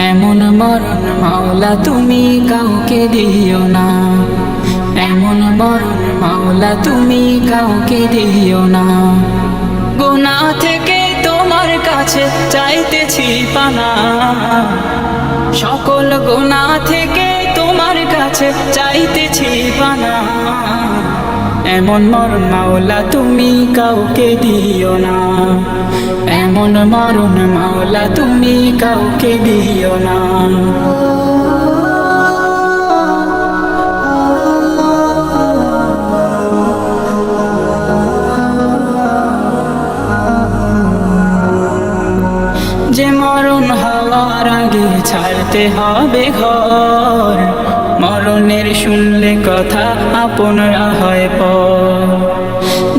এমন মরণ মাওলা তুমি কাউকে দিও না, এমন মরণ মাওলা তুমি কাউকে দিও না। গুনাহ থেকে তোমার কাছে চাইতেছি পানা, সকল গুনাহ থেকে তোমার কাছে চাইতেছি পানা। এমন মরণ মাওলা তুমি কাউকে দিও না, এমন মরণ মাওলা তুমি কাউকে দিও না। যে মরণ হওয়ার আগে ছাড়তে হবে ঘর, মরণের শুনলে কথা আপনরা হয় পর।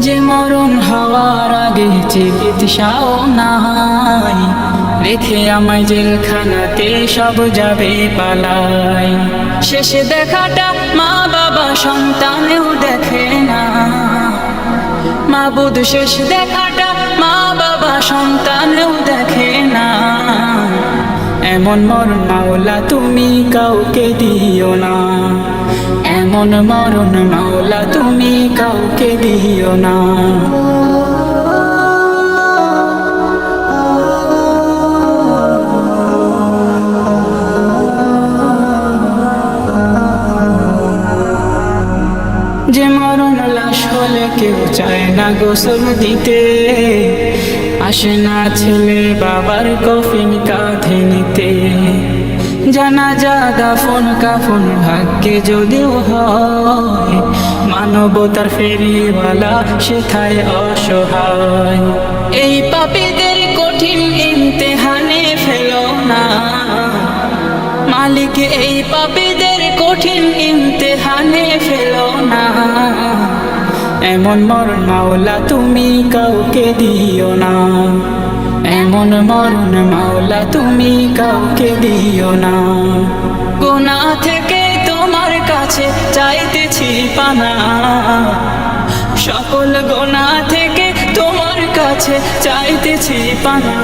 যে মরণ হওয়ার আগে চিকিৎসাও নাই, রেখে আমায় জেলখানাতে সব যাবে পালাই। শেষে দেখাটা মা বাবা সন্তানেও দেখে না, মাবুদ শেষ দেখাটা মা বাবা সন্তানেও দেখে না। এমন মরণ মাওলা তুমি কাউকে দিও না, এমন মরণ মাওলা তুমি কাউকে দিও না। যে মরণ লাশ হলে কেউ চায় না গোসল দিতে, আসে না ছেলে বাবার কফিন কাঁধে নিতে। জানাজা দাফন কাফন ভাগ্যে যদিও হয়, মানবতার ফেরিওয়ালা সেথায় অসহায়। এই পাপীদের কঠিন ইমতিহানে ফেলো না মালিক, এই পাপীদের কঠিন ইমতিহানে ফেলো না। এমন মরণ মাওলা তুমি কাউকে দিও না, এমন মরণ মাওলা তুমি কাউকে দিও না। গুনাহ থেকে তোমার কাছে চাইতেছি পানা, সকল গুনাহ থেকে তোমার কাছে চাইতেছি পানা।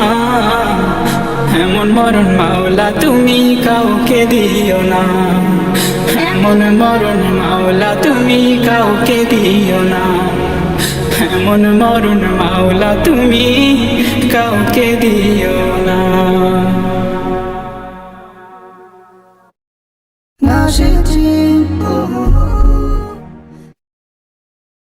এমন মরণ মাওলা তুমি কাউকে দিও না, এমন মরণ মাওলা তুমি কাউকে দিও না, এমন মরণ মাওলা তুমি কাউকে দিও না। নাশিজি